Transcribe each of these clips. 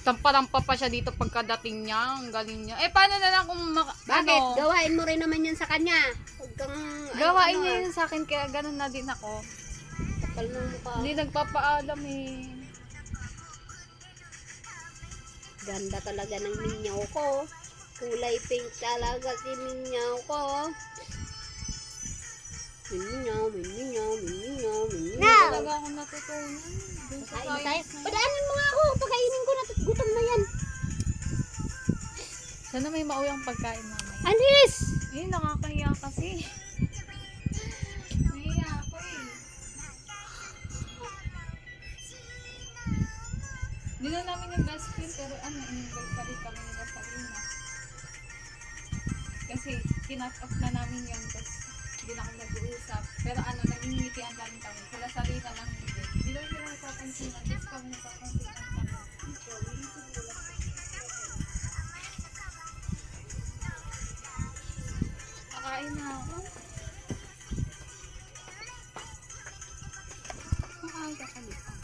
Tampa-tampa pa siya dito pagkadating niya. Ang galing niya. Eh, paano na lang kung Bakit? ano, Gawain mo rin naman yan sa kanya. Huwag kang... gawain niya yun sa akin, kaya ganun na din ako. Kapal ng mukha. Hindi nagpapaalam eh. Ganda talaga ng minyaw ko. Kulay pink talaga si minyaw ko. Minyaw, minyaw, minyaw, minyaw. Talaga ako natutunan. Dun sa Kain tayo. science na yun. Padaanin mo nga ako. Pagkainin ko na. Gutom na yan. Sana may mauyang pagkain mamaya. Alis! Eh, nakakahiya kasi. Nahiya ako eh. Hindi na namin yung best friend, pero in-invite pa rin kami nila sa Luna. Kasi, kinat off na namin yun, tapos hindi na kami nag-uusap. Pero nag-ingitian lang kami. Sila sa Luna lang hindi. Hindi lang sila nagpapansinan, tapos kami nagpapansinan kami. Kakain na ako. Kakain ka ka dito.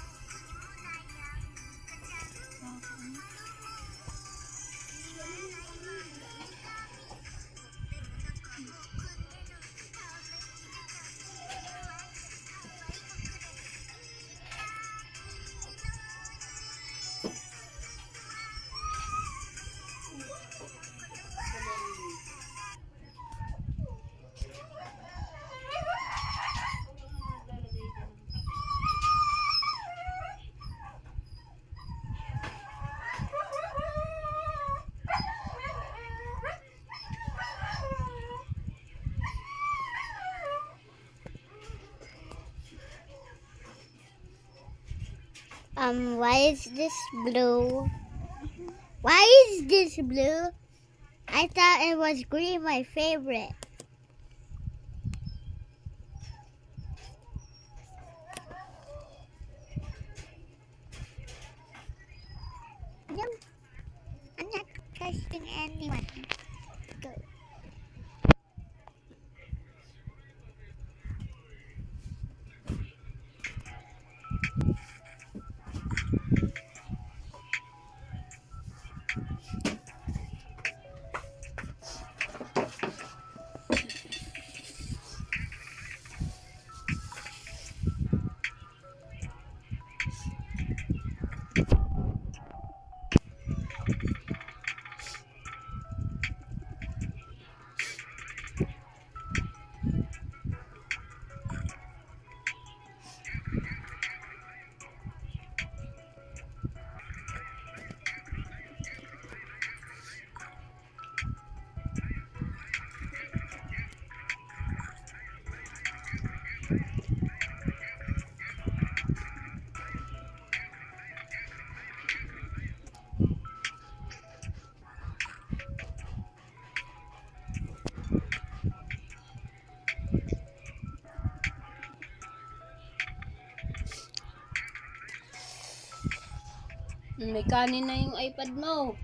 Why is this blue? Why is this blue? I thought it was green, my favorite. No, I'm not trusting anyone. Go. May kanin na yung iPad mo.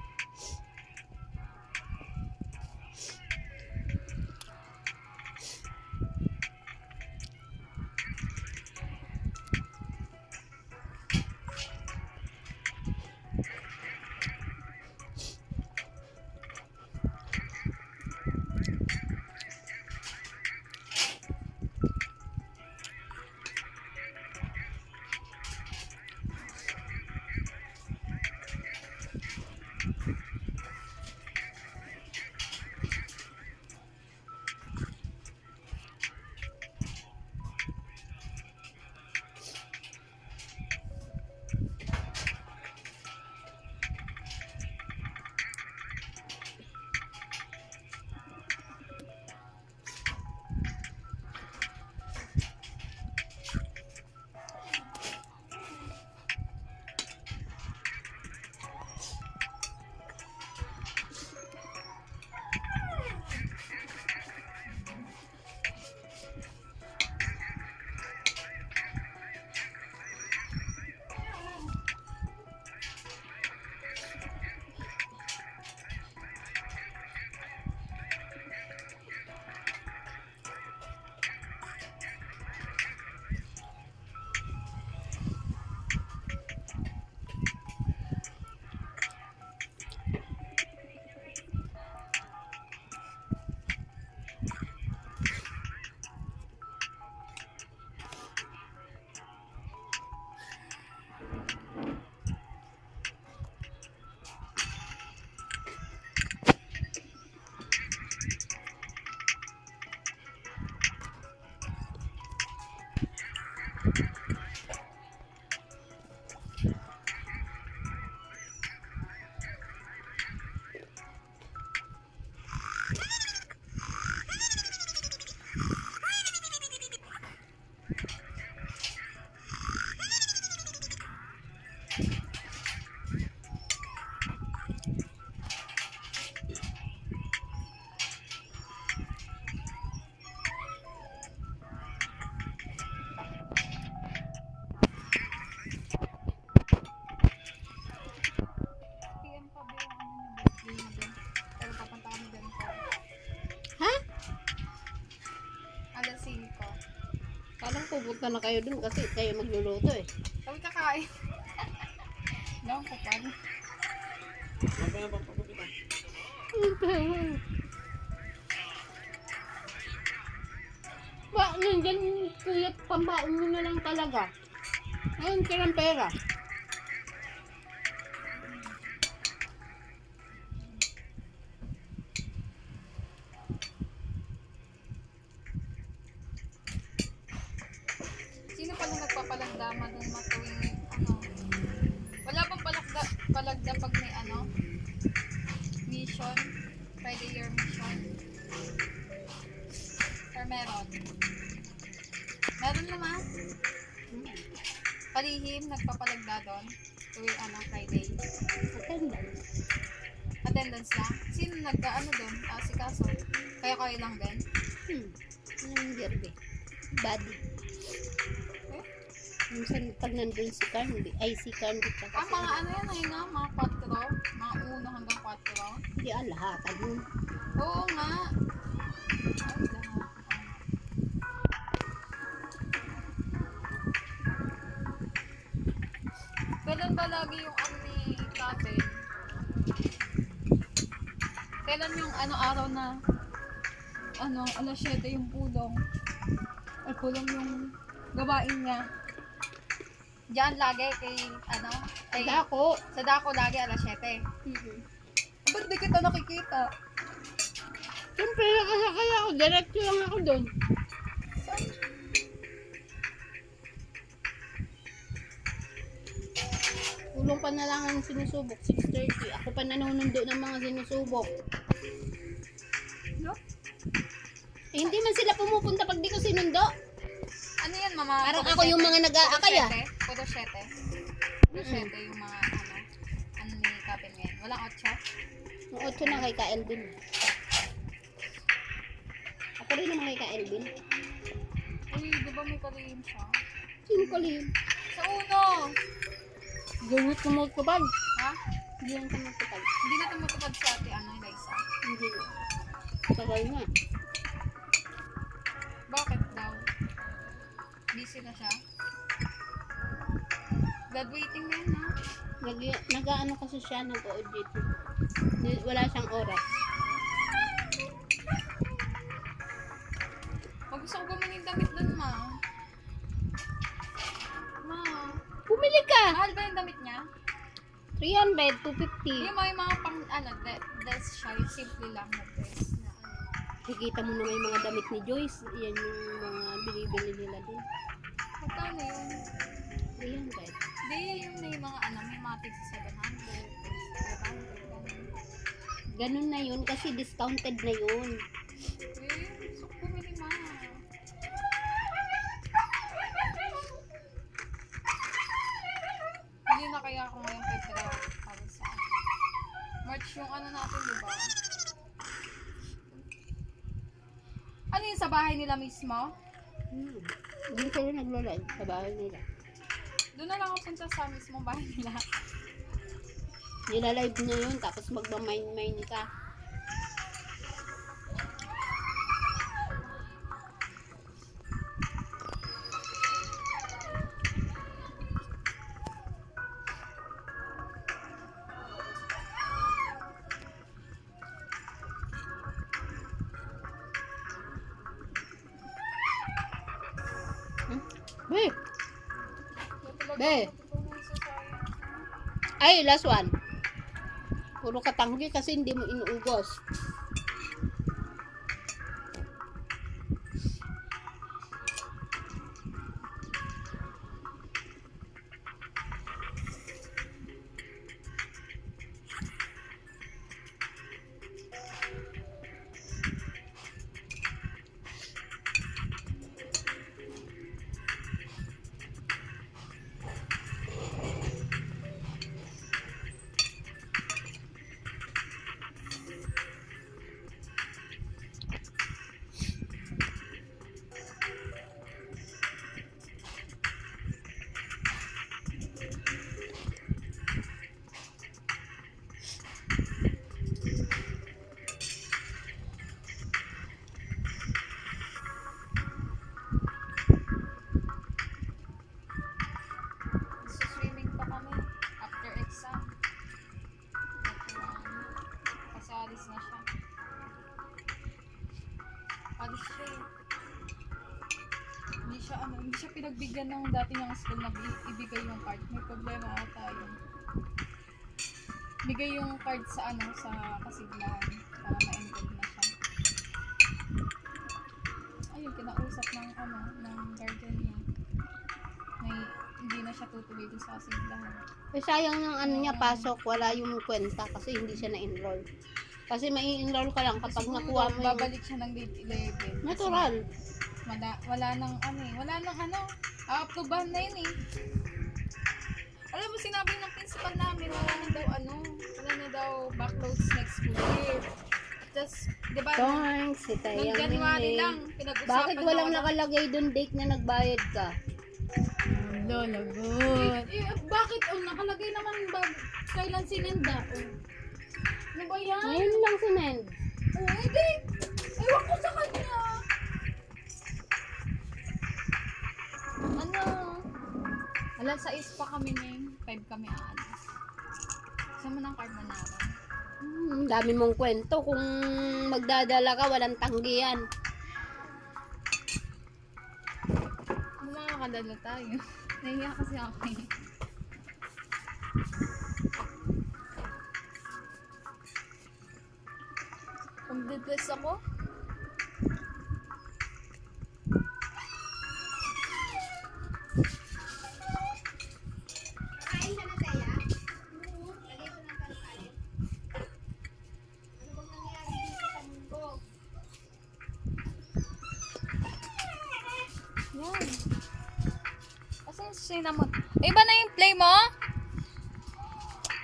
pupunta na kayo dun kasi kayo magluluto eh. Kami kakain. No, kapag. Ba, nandiyan kuya, pambaon mo na lang talaga. Ayun, kirang pera. Sino pala nagpapalagdama nung matuwing ano? Wala bang palagda pag may ano? Mission? Friday year mission? Or meron? Meron naman? Palihim, nagpapalagda doon? Tuwing ano, Friday? Attendance. Attendance lang? Sino nagka-ano doon? Si Kaso? Kaya kayo lang din? Ano yung derby? Body. Eh? Minsan pag nandun si Candy, ay si Candy tsaka si Mga ano yan ay na? Mga 4? Mga 1 hanggang 4? Hindi, lahat. Ano? Oo nga. Ay, lahat. Kailan ba lagi yung ano ni Kate? Kailan yung ano araw na ano, alas 7 yung pulong? Ay, pulong yung gawain niya. Diyan lagi kay ano? Kay, Dako. sa Dako lagi alas 7. Ba't di kita nakikita? Siyempre, nakasakay ako. Diretso lang ako doon. Tulong pa na lang ang sinusubok. 6:30. Ako pa nanonondo ng mga sinusubok. No? Eh, hindi man sila pumupunta pag di ko sinundo. Ano yan, mama? Parang Puro ako yung siyete? mga nag-aakay, Puro ah. siyete? Puro 7? Puro 7 yung mga ano ni Kapin ngayon. Walang 8? Ang 8 na kay Kaelvin. Ako rin naman kay Kaelvin. Uy, di ba may kalihim siya? Sino ko rin? Sa uno! Gawit ko mo kapag. Ha? Hindi lang ko magkapag. Hindi na tumutupad si ate, ano, Eliza? Hindi. Tagal na. Bakit daw? Busy na siya? Graduating na yun, ha? Nag-ano kasi siya, nag-OJT. Wala siyang oras. Pag gusto ko bumili ng damit dun, ma. Ma. Bumili ka! Mahal ba yung damit niya? 300, 250. Yung mga pang, ano, dress siya, yung simple lang na dress. Na, ano. Nakikita mo naman yung mga damit ni Joyce. Yan yung mga binibili nila doon. Magkano yun? 300. Hindi, yung may mga, ano, may mga tig sa 700, 500, ganun. Ganun na yun kasi discounted na yun. Eh, gusto ko bumili, ma. Hindi na kaya ako ngayong February para sa March yung ano natin, di ba? Ano yun, sa bahay nila mismo? Hindi sila naglo-live sa bahay nila. Doon na lang ako punta sa mismong bahay nila. Nila-live na yun tapos magmamain-main ka. Be! Be! Ay, last one. Puro katanggi kasi hindi mo inuugos. pinagbigyan ng dati niyang school na ibigay yung card. May problema ata yun. Bigay yung card sa ano, sa kasiglahan para ma-enroll na siya. Ayun, kinausap ng ano, ng guardian niya. May hindi na siya tutuloy dun sa kasiglahan. Eh, sayang ng ano niya, pasok, wala yung kwenta kasi hindi siya na-enroll. Kasi may enroll ka lang kapag Siguro, nakuha mo yung babalik siya ng grade 11. natural. Wala nang ano eh. Wala nang ano. Approbahan na yun eh. Alam mo, sinabi ng principal namin, wala na daw ano. Wala na daw backloads next school year. Tapos, di ba, Thanks, si nung Tayang January Mingming. lang, pinag-usapan Bakit walang na nakalagay dun date na nagbayad ka? Lola, good. Bakit? Oh, nakalagay naman ba kailan sinenda? Oh. Ano ba yan? Ngayon lang sinend. Oh, hindi. Ewan ko sa kanya. Ano? Alas 6 pa kami ngayon. 5 kami aalis. Saan mo ng carbonara? Dami mong kwento. Kung magdadala ka, walang tanggihan. Ano makakadala tayo? Nahiya kasi ako eh. Pag-depress ako? Kain ka na, Taya? Lagay ko ng kalkalit. Ano bang nangyayari dito sa mundo? Yan. Asan si cinnamon? Iba na yung play mo?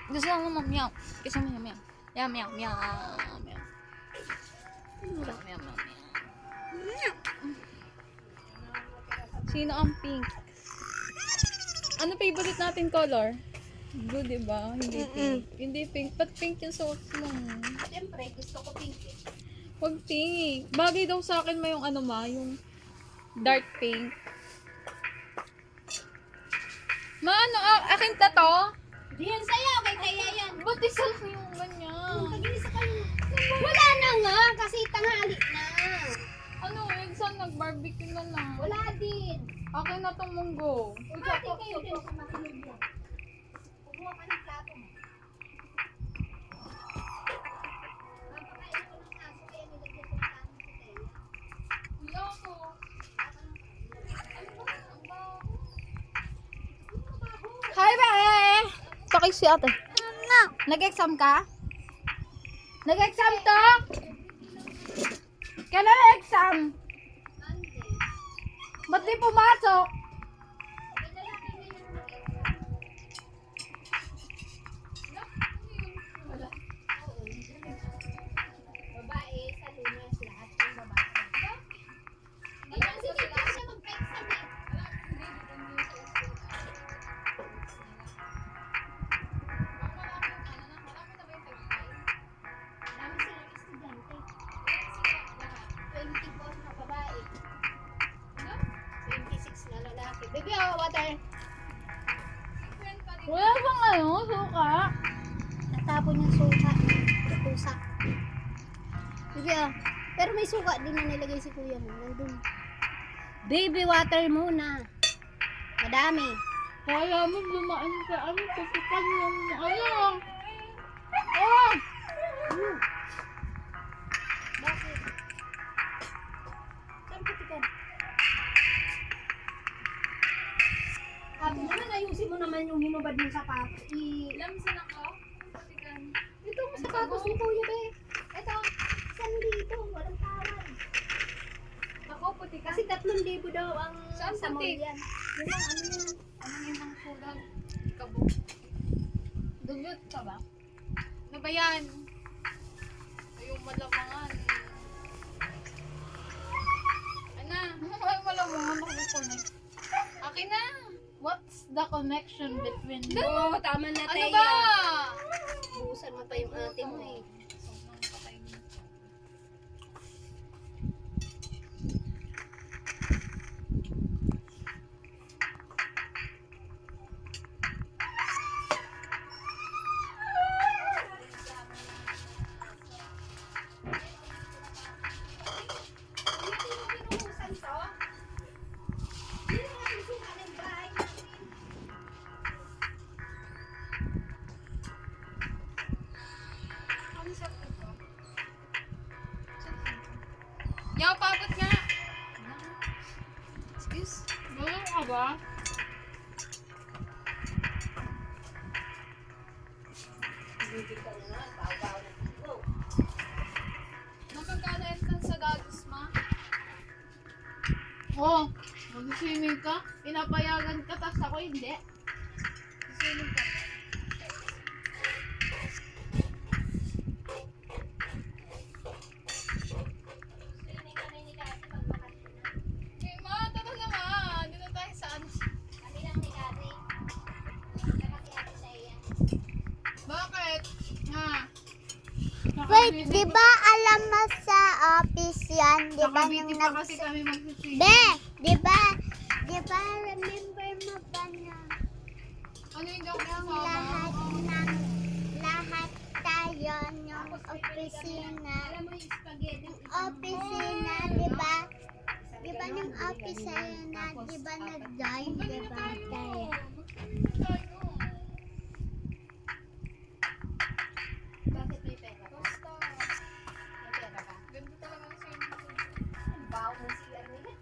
Gusto lang naman meow. Gusto mo meow. Meow, meow, meow, meow. Meow, meow, meow, meow. Sino ang pink? Ano favorite natin color? Blue, diba? Hindi pink. Hindi pink. Ba't pink yung suot mo? Siyempre, gusto ko pink eh. Huwag pink. Bagay daw sa akin yung ano yung dark pink. Ano? Akin ta to? Di yan sa'yo, kay Taya yan. Ba't isalf yung ganyan? Kaginis ka lang. Wala na nga, kasi tanghali na. Ano, saan nag-barbecue na lang? Wala din. Akin na tong munggo. Pati kayo din sa makinig mo. Kumuha ka ng plato mo. Papakain ako ng aso, kaya nilagyan ko ng plato si Taya. Wala ko. Hi, Bae! Pakay si ate. Nag-exam ka? Nag-exam to? Kailan exam? Ba't di pumasok? Babae, sa lunas, lahat ng babae. Ayun, sige, kasi siya mag-exam eh. Marami silang estudyante. 24 na babae. 26 na lalaki. Baby, water. Wala bang ano, suka? Natapon yung suka. Tusak. Baby, pero may suka din na nilagay si kuya mo. Nandun. Baby, water muna. Madami. Kaya mo lumaan sa ano, tutukan yung ano. Oh! Bakit? Saan kutikan? Sabi naman, ayusin mo naman yung hinubad ng sapatos. Lamsan ako? Patigan. Ito ang sapatos ni Kuya Be. Ito, saan dito? Walang tawad. Ako, putika. Kasi 3,000 daw ang Saan sa mall putik? yan. Yun ang ano yan. Ano yun ang sulag? Kabo. Dugyot ka ba? Ano ba yan? Ayong malamangan. Ana, ay malamangan ako connect. Akin na. What's the connection between Oo, tama na Ano tayo. ba? Buusan mo pa yung ate mo eh. Sobrang patay mo. Binuhusan to? Hindi naman ba? Magkakano entrance sa Gagos, ma? Oh, mag-swimming ka? Pinapayagan ka, tas ako hindi. Swimming ka. Eh, ma, tara naman. Dito tayo sa ano. Bakit? Ha? Wait, di ba alam mo sa office yan? Di ba Nakabiti nung pa kasi kami mag-swimming. Be, di ba remember mo ba na Ano yung daw yung kasama? lahat tayo yung opisina, di ba? Di ba yung opisina, di ba nag-join, di ba tayo? Bakit may pera ka? Basta. May pera ka? Ganda talaga ng swimming pool. Ang baho ng CR nila.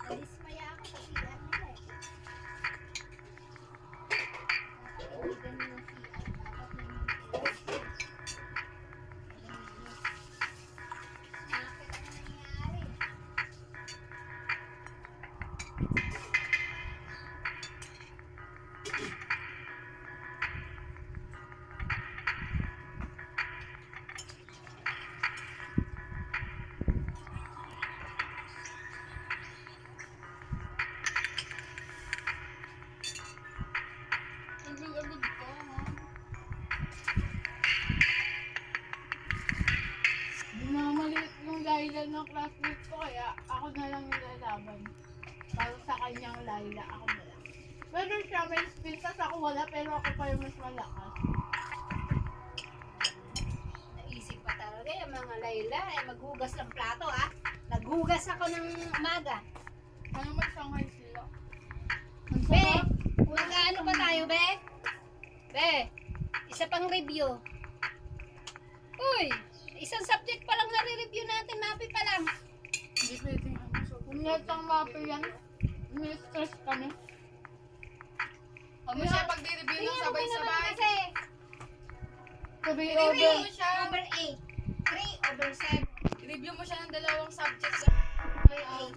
Nalismaya ako sa CR nila eh. Nakakaibigan ng CR. Dapat na yung Bakit ano nangyari? Agad-agad ka, ha? Maliit yung dahilan ng classmate ko, kaya ako na lang yung lalaban. Para sa kanyang Layla, ako na lang. Pero siya may skill, tas ako wala, pero ako pa yung mas malakas. Naisip pa talaga yung mga Layla eh maghugas ng plato ah. Naghugas ako ng umaga. Ano may Shanghai sila? Be, mag-ano pa tayo, Be? Be, isa pang review. Uy, isang subject pa lang nare-review natin, mapi pa lang. Hindi pwedeng ano. So, Kung netang mapi yan, stress kami. Huwag mo siya pag-review ng sabay-sabay. Kasi 3 I-review over. mo siya. 3 over 7. I-review mo siya ng dalawang subjects. 3.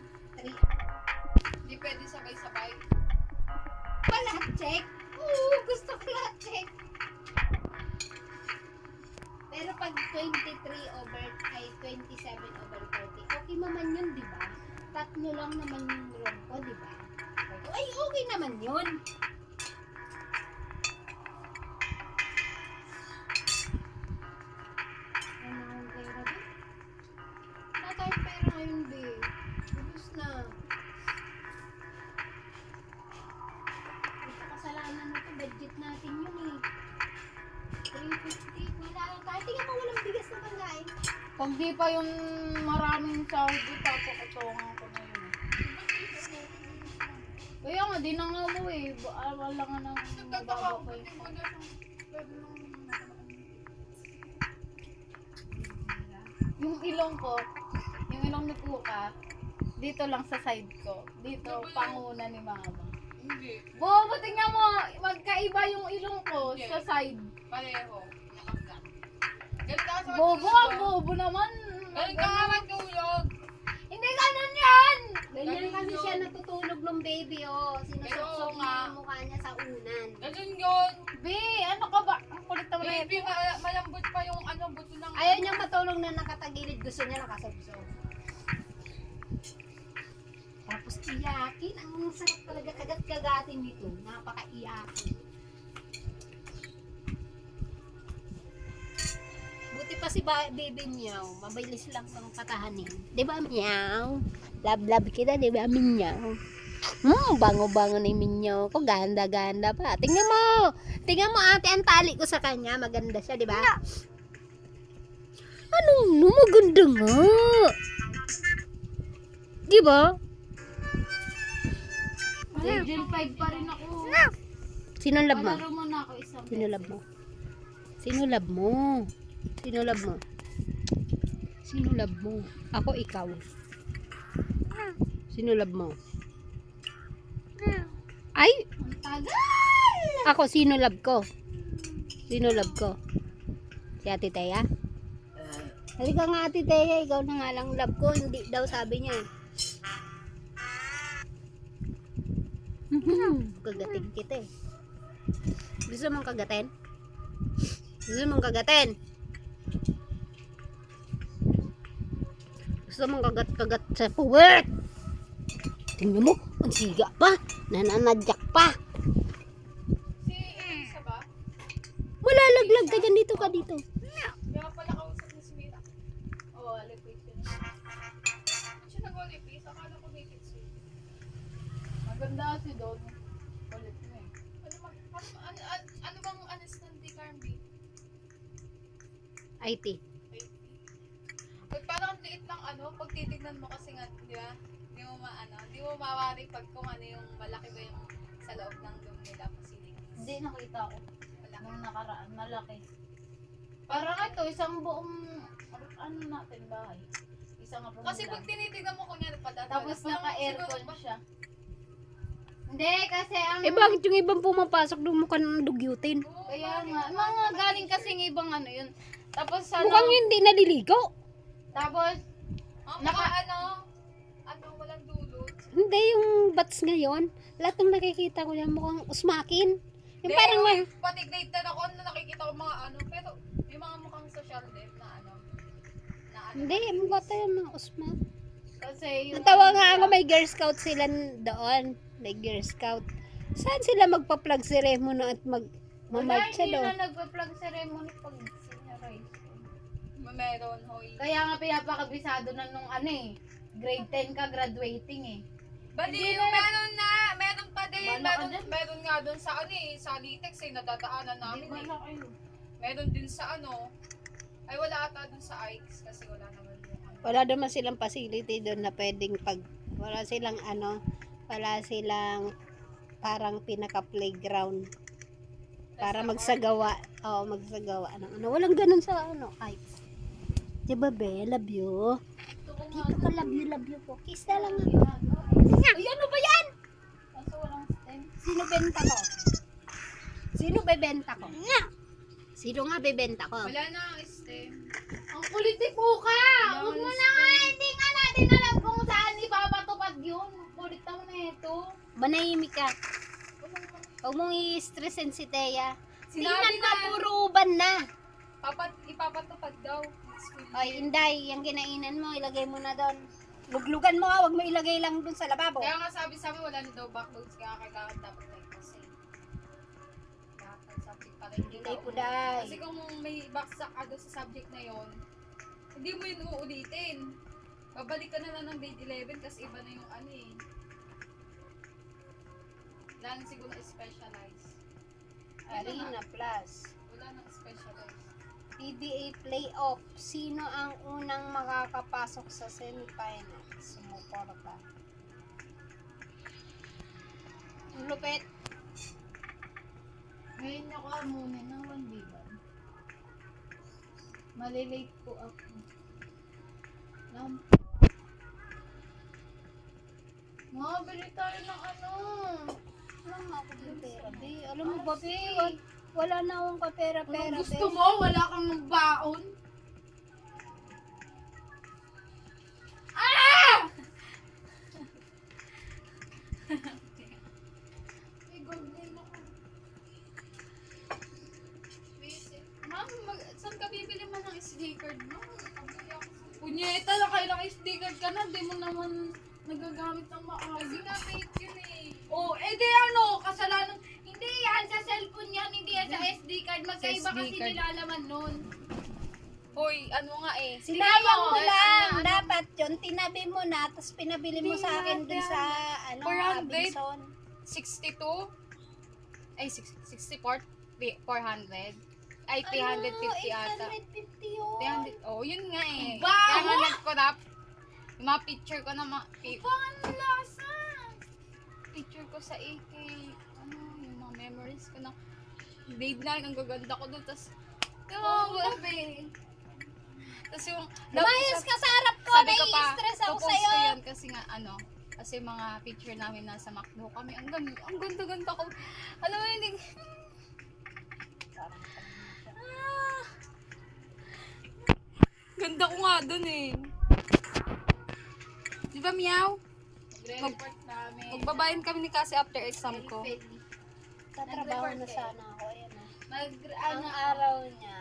Hindi pwede sabay-sabay. Lahat check? Oo, gusto ko lahat check. Pero pag 23 over, ay 27 over 30, okay naman yun, di ba? Tatlo lang naman yung wrong ko, di ba? Ay, okay naman yun. Ano ang pera din? Wala tayong pera ngayon, be. Ubus na. Ito kasalanan na ito, budget natin yun eh. 350, wala lang tayo. Tingnan mo, walang bigas na pangkain. Pag di pa yung maraming Saudi, papakutungan ko na yun. Kaya nga, di na nga mo eh. Wala nga nang Nagtataka ako. mababa Hindi mo na pwede nang Yung ilong ko, yung ilong ni Kuka, dito lang sa side ko. Dito, panguna ni Mama. Hindi. Bobo, tingnan mo, magkaiba yung ilong ko Okay. sa side. Pareho. Nakagyan. Ganun ka sa Bobo, matulog, ang bobo naman. Ganun ka nga matulog. Hindi ganun yan! Ganyan Ganun kasi yun. siya natutulog ng baby, oh. Sinusok-sok Pero niya nga. yung mukha niya sa unan. Ganun yun. Be, ano ka ba? Ang kulit naman na Baby, malambot pa yung ano, buto ng... Ayaw niyang matulog na nakatagilid. Gusto niya nakasabsog. Tapos iyakin. Ang sarap talaga kagat-kagatin nito. Napaka-iyakin. Buti pa si baby meow. Mabilis lang pang patahanin. Di ba meow? Love kita, di ba meow? Bango-bango na yung minyaw ko. Ganda-ganda pa. Tingnan mo. Tingnan mo ate ang tali ko sa kanya. Maganda siya, di ba? Anong maganda nga? Di ba? Gen 5 pa rin ako. Sino love mo? Palaro mo na ako isang Sino love mo? Sino love mo? Sino love mo? Sino love mo? Ako, ikaw. Sino love mo? Ay! Ang tagal! Ako, sino love ko? Sino love ko? Si Ate Thea? Halika nga Ate Thea, ikaw na nga lang love ko. Hindi daw sabi niya. Kagatin kita eh. Gusto mong kagatin? Gusto mong kagatin? Gusto mong kagat-kagat sa puwet? Tingnan mo, ang siga pa. Nananadyak pa. Si Elisa ba? Malalaglag ka dyan, dito ka dito. Kaya pala kausap ni Smira. Oo, alipis yun. Siya nag-alipis. Akala ko naked siya. Maganda kasi doon. Ulit mo eh. Ano bang anis ng Carmi? IT. Pag parang liit lang pag titignan mo kasi nga, di ba? Di mo mawari pag kung ano yung malaki ba yung sa loob ng room nila facilities. Hindi, nakita ko. Malaki. Nung nakaraan, malaki. Parang ito, isang buong, ano natin bahay. Isang room Kasi lang. pag tinitignan mo kunyari pa Tapos naka-aircon siya. Hindi, kasi ang... Eh bakit yung ibang pumapasok doon mukha nang dugyutin? Kaya nga, mga galing kasing ibang ano yun. Tapos Mukhang hindi naliligo. Tapos, walang dulot. Hindi, yung bats ngayon. Lahat ng nakikita ko yan mukhang usmakin. Yung Hindi, parang may... pati grade 10 ako, nakikita ko mga pero yung mga mukhang social din na Hindi, mukha tayo mga usmak. kasi yung... Natawa nga ako, may Girl Scout sila doon. May Girl Scout. Saan sila magpa-plug ceremony at magmamarcha Hindi doon? na nagpa-plug ceremony pag seniorize. meron, hoy. Kaya nga pinapakabisado na nung grade 10 ka graduating eh. Bali, meron pa din, Bala ka dyan. meron nga doon sa sa Litex nadadaanan namin Hindi eh. ba kayo? Meron din sa ay wala ata doon sa Ikes kasi wala naman yung Wala naman silang facility doon na pwedeng wala silang parang pinaka-playground para magsagawa. Oo, magsagawa ng Walang ganun sa ay. Diba be, love you. Dito ka, love you po. Kiss na lang. Ay, ano ba yan? Kaso walang stem. Sino benta ko? Sino bebenta ko? Sino nga bebenta ko? Wala na, stem. Ang kulit po ka! Huwag mo na nga, hindi nga natin alam kung saan ipapatupad yun. Kulit naman na ito. Manahimik ka. Huwag mong i-stressin si Thea. Sinabi Tingnan na. ka, puro uban na. Ipapatupad daw. Oy, Inday, yung kinainan mo, ilagay mo na doon. Luglugan mo ha, huwag mo ilagay lang doon sa lababo. Kaya nga sabi wala na daw backloads kaya kailangan dapat kasi. Lahat ng subject para hindi Inday na po, day. Kasi kung may baksak ka doon sa subject na yon, hindi mo yun uulitin. Babalik ka na lang ng grade 11 kasi iba na yung Wala na siguro na specialize. Arena Plus. Wala nang specialize. PBA Playoff. Sino ang unang makakapasok sa semifinals? Sumuporta. Ang lupit. Ngayon ako muna naman, di ba? Malilate po ako. Mabili tayo ng Alam mo ako ng pera, be. Alam mo ba, be? Wala na akong kapera-pera, Ano be. gusto mo? Wala kang baon? May gold din ako. Ma'am, saan ka bibili man ng SD card mo? Punyeta, nakailang SD card ka na, di mo naman nagagamit ng maayos. Kasi nga fake yun eh. Oh, kasalanan. Hindi yan sa cellphone yan, hindi yan sa SD card. Magkaiba SD kasi card. nilalaman nun. Hoy, nga eh. Sinayang mo lang. Ano? Dapat yun, tinabi mo na, tapos pinabili mo sa akin dun sa, 400? Robinson. 62? Ay, 64? 400? Ay, 350 ata. 850 yun. 300. Oh, yun nga eh. Ba? Kaya nga nag-corrupt. Yung mga picture ko na Ang lasa! picture ko sa AK. Yung mga memories ko na grade 9, ang gaganda ko doon. Tapos, tapos yung, Lumayas ka sa harap ko, sabi ko pa, nai-stress ako popost sa'yo. ko yun kasi nga, Kasi mga picture namin nasa McDo kami. Ang ganda-ganda ko. Alam mo yun, ah, ganda ko nga dun eh. Di ba, Meow? Magre-report namin. Magbabayan kami ni Cassie after exam ko. Tatrabaho na sana ako. Ayan na. Ano, Ang araw niya.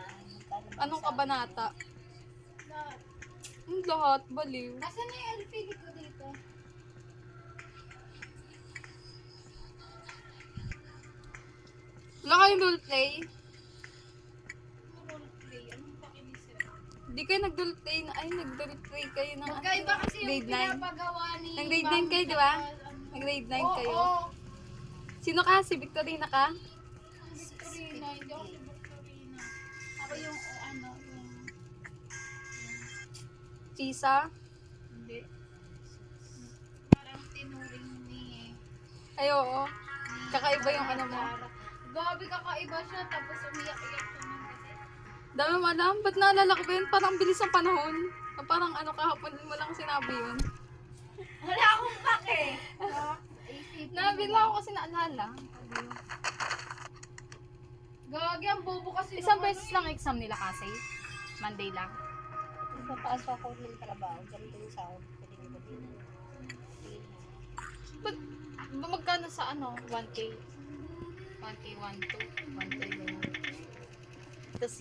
Anong kabanata? na, Lahat, baliw. Nasaan na yung LPD ko dito? Wala kayong roleplay? Roleplay. Anong pakinisip? Hindi kayo nag-roleplay na, ay, nag-roleplay kayo ng Magkaiba kasi yung grade 9. pinapagawa ni Nang grade 9 Ma'am kayo, di ba? Nicole. Nag grade 9 Oo, kayo. oo. Sino ka? Si Victorina ka? Victorina, hindi ako si Victorina. Ako yung, yung Chisa? hindi. Parang tinuring ni Ay, oo. Kakaiba yung ano mo. Gabi kakaiba siya, tapos umiyak-iyak siya ng kasi. Dami mo alam. Ba't naalala ko ba yun? Parang ang bilis ng panahon. Na parang ano kahapon mo lang sinabi yun. Wala akong pake! Nabila ko kasi naalala. Gagi, ang bobo kasi. Isang beses lang exam nila kasi. Monday lang. Papasok ako ng trabaho. Ganito yung sahod. Pwede ko din. Ba't magkano sa ano? 1K? 1K, 1, 2. 1K, ganyan. Tapos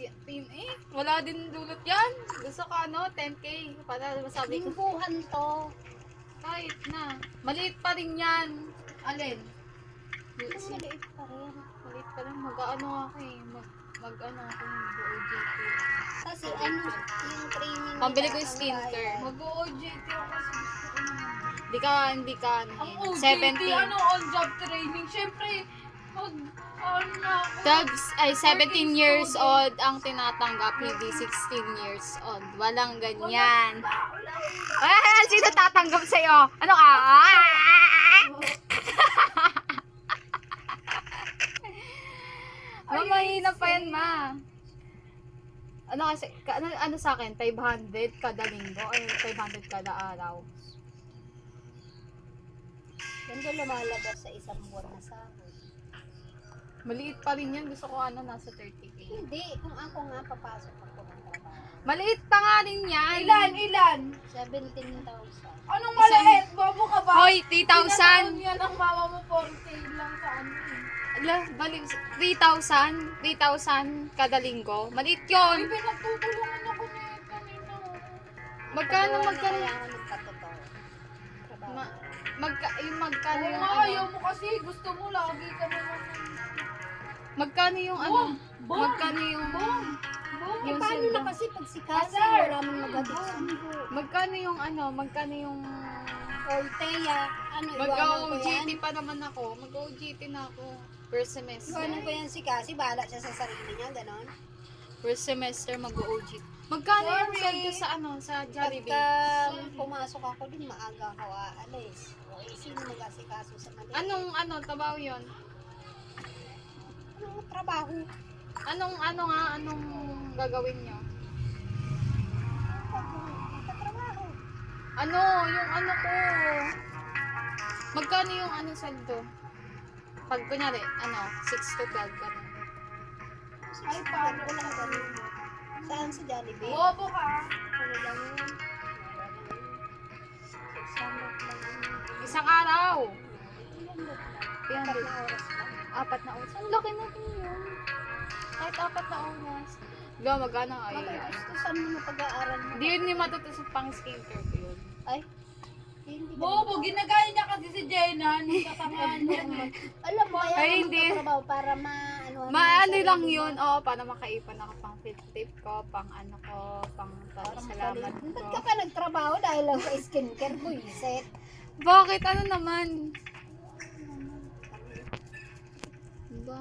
wala din dulot yan. Gusto ko ano, 10K. Para masabi ko, Lingguhan to. kahit na. Maliit pa rin yan. Alin? Ang maliit pa rin. Maliit pa rin. Mag-ano ako eh. Mag-ano ako ng OJT. Kasi ano, yung training Pambili nila, ko yung ang skincare. bayad. Mag-OJT ako kasi gusto ko naman. Hindi ka, Ang ano, OJT, 17. ano, on-job training. Siyempre, ano na ako. Tabs ay 17 years old ang tinatanggap, hindi 16 years old. Walang ganyan. Ah, sino tatanggap sa'yo? Ano ka? Ma, mahina pa yan, ma. Ano kasi, ano sa akin? 500 kada linggo? Ay, 500 kada araw. Ganito lumalabas sa isang buwan na sahod. Maliit pa rin yan. Gusto ko ano, nasa 30K. Hindi, kung ako nga papasok ako ng trabaho. Maliit pa nga rin yan. Ilan? 17,000. Anong maliit? Bobo ka ba? Hoy, 3,000. Tinatawag yan ang mama mo 4K lang sa ano eh. Ala, balik 3,000 kada linggo. Maliit yun. Ay, pinagtutulungan ako ni kanina. Magkano Pagawa na magkano kaya ako nagpatotoo. Trabaho. yung magkano Oo yung nga, ano? ayaw mo kasi. Gusto mo lagi ka naman. Magkano yung ano? Boom! Magkano yung Boom! Eh, yung paano sweldo? na kasi pag si Cassie, Sir! wala mong magatid sundo. Magkano yung ano? Magkano yung Orteya, ano, iwanan ko yan. mag-OJT pa naman ako. Mag-OJT na ako. First semester. Iwanan ko yan si Cassie, bahala siya sa sarili niya, ganon. First semester mag-OJT. Magkano yung Sorry. sweldo sa ano? Sa Jollibee? Pagka pumasok ako din, maaga ako aalis. O, sino mag-asikaso sa mali? Anong trabaho yun? Anong trabaho? Anong gagawin nyo? Magtatrabaho. Ano? Yung ano ko? Magkano yung ano sweldo? Pag kunyari, 6 to 12 ganun. Ay, paano ko lang ganun. Saan sa Jollibee? Bobo ka. Ano lang yun? 600 lang yun. Isang araw! 300 lang. 300. 4 na oras lang. 4 na oras. Ang laki na din yun. Kahit 4 na oras. Diba, magkano ay? Matutustusan mo na pag-aaral mo. Hindi yun yung matutusok pang skincare ko yun. Ay, hindi ba? Bobo, ginagaya niya kasi si Jenna. Nagkatamaan niya. Alam mo, kaya Ay, ako hindi. magtatrabaho para ano yung Maano sarili lang mo. yun. Oo, para makaipon ako pang tip ko, pang ano ko, pang salamat Ba't ko. ka pa nagtrabaho dahil lang sa skincare, buisit? Bakit? Ano naman? Diba?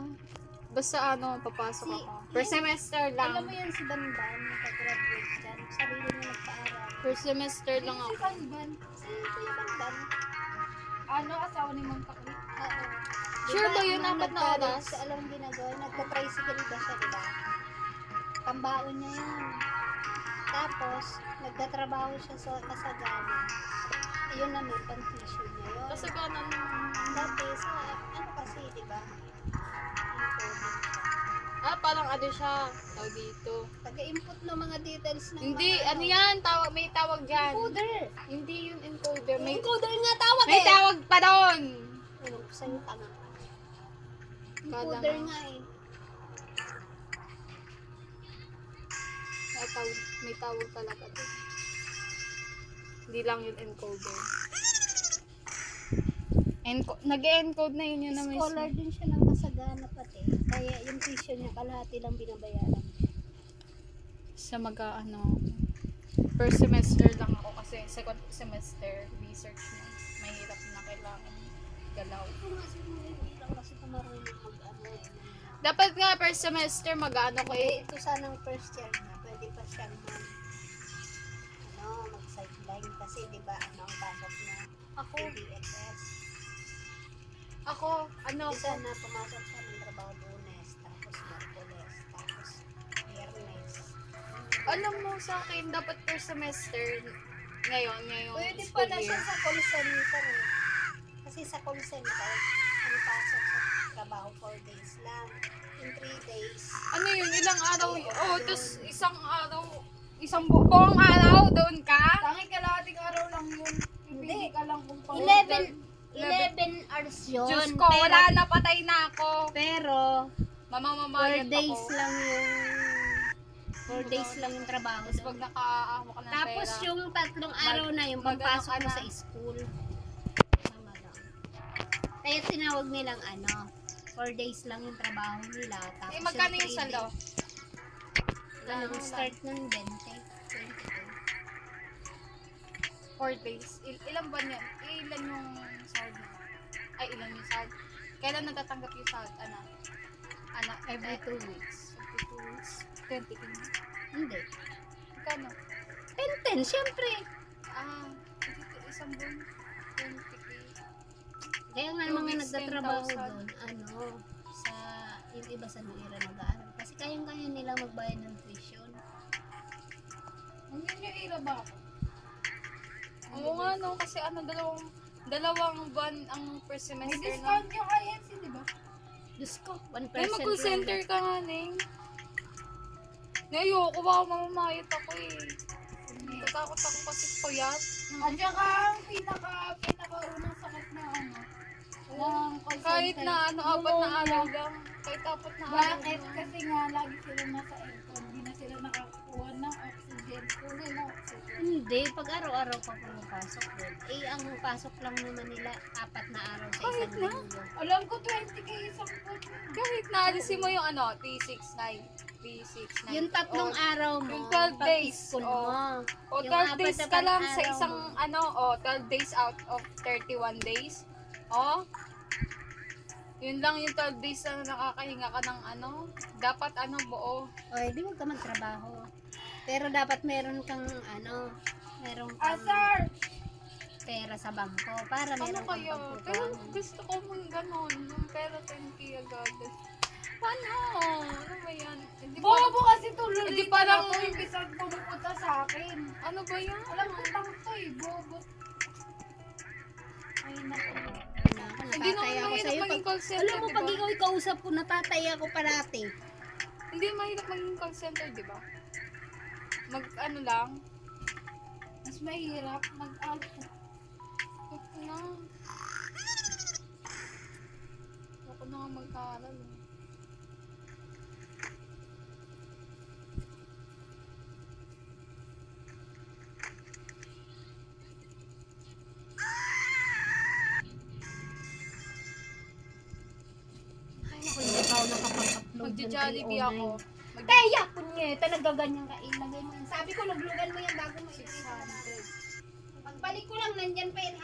Basta papasok ako. First semester Alam mo lang. yan si Banban, nakagraduate dyan. Sarili niya nagpaaral. First semester lang ako. Banban. Si Kuya Banban. Ano, asawa ni Ma'am Takli? Oo. Sure Diba, ba yun? nung 4 na nag-college oras? siya, alam ginagawa, nagka-tricycle ba siya, diba? Pambaon niya yun. Tapos, nagtatrabaho siya sa Kasagana. Yun naman, pang-tissue niya yun. Kasi ganon. Dati, sa, ano kasi, di ba? Encoded siya. Parang ano siya. Tawag dito. Pag-input ng mga details ng Hindi, mga, ano yan? May tawag dyan. Encoder. Hindi yun encoder. May Encoder nga tawag May eh. tawag pa doon. Ano, sa'yo tanga. Kala Encoder nga. nga eh. May tawag talaga doon. Hindi lang yun encoder. Nag-encode na yun na mismo. Scholar din siya ng kasagana pati. Kaya yung tuition niya kalahati lang binabayaran. Sa first semester lang ako kasi second semester research na. Mahirap na kailangan galaw. Ito nga siguro hindi lang kasi tumarunong mag-ano eh. Dapat nga first semester mag-ano ko Eh, ito sanang first year na. Pwede pa siyang mag-sideline kasi di ba ano ang pasok na Ako, PDSS. Di sana pumasok siya ng trabaho Lunes, tapos Martes, tapos Biyernes. alam mo sa akin, dapat first semester ngayon Pwede school pala year. siya sa call center eh. Kasi sa call center, ang pasok sa trabaho 4 days lang. In 3 days, Ano yun? Ilang araw? Tapos isang buong araw doon ka? Tanging kalahating araw lang yun. Pipili ka lang kung paano. 11 hours yun. Diyos ko, wala na, patay na ako. Pero, 4 Mamamayat days ako. lang yung 4 days lang yung trabaho Tapos doon. pag nakaawa ka ng Tapos pera. yung 3 araw na yung mag- pagpasok ano mo ka sa na. school. Tama lang. Kaya tinawag nilang 4 days lang yung trabaho nila. Tapos Magkano yung 3 saldo? days. Anong start nun 20? 4 days. Ilang buwan yan? Ilan yung sahod mo? Ay, ilan yung sahod? Kailan natatanggap yung sahod? Every 2 weeks. Every 2 weeks. 20k na. Hindi. Magkano? 10, syempre. Isang buwan. 20k. Kaya nga 2 mga weeks, nagtatrabaho 10,000. doon, sa yung iba sa Nuira mag-aaral. Kasi kayang-kaya nila magbayad ng tuition. Ang yun yung ira ba ako? Oo nga no, kasi dalawang buwan ang first May semester na. discount yung INC, di ba? Diyos ko, 1% Ay, mag-call center ka nga, Neng. Ayoko, baka mamamayat ako eh. Natatakot ako kasi payat. At saka ang pinakaunang sakit na ng call Kahit center, na apat na pneumonia. araw lang. Kahit apat na araw Bakit? lang. Kasi nga lagi sila nasa aircon, hindi na sila nakakuha ng oxygen. Kunin ng oxygen. Hindi, pag araw-araw pa pumapasok doon. Eh, ang pasok lang naman nila 4 na araw sa Kahit isang na? linggo. Alam ko 20k isang buwan. Kahit naalisin mo yung T69. Yung 3 araw mo, Yung 12 days, pag-school oh. mo. O Yung 12 days 4 ka na lang sa araw isang mo. 12 days out of 31 days. Yun lang yung 12 days na nakakahinga ka ng dapat buo. O, di huwag ka magtrabaho. Pero dapat meron kang meron kang Sir! pera sa bangko para Ano meron kang kaya? Pero pagpupuan. gusto ko mong ganon. Yung pera 10k agad. Paano? Ano ba yan? Hindi pa, Bobo kasi tuloy Hindi na parang- to, imbis na pumupunta sa akin. ano ba yan? Alam ko tang to eh, bobo. Ay, naku. Hindi naman Natataya ako mahirap sa'yo. maging call center, Alam mo, di pag ba? ikaw ikausap ko, natataya ako parati. Hindi mahirap maging call center, di ba? Lang. Mas mahirap mag-out. Ako na. Ako na nga mag-aaral. Ay, naku, hindi pa ako nakapag-upload. Magja-Jollibee ako. Kaya, punyeta, nagaganyan ka. Ilagay mo yan. Sabi ko, naglugan mo yan bago mo ilagay sa 600. Pagbalik ko lang, nandyan pa yan.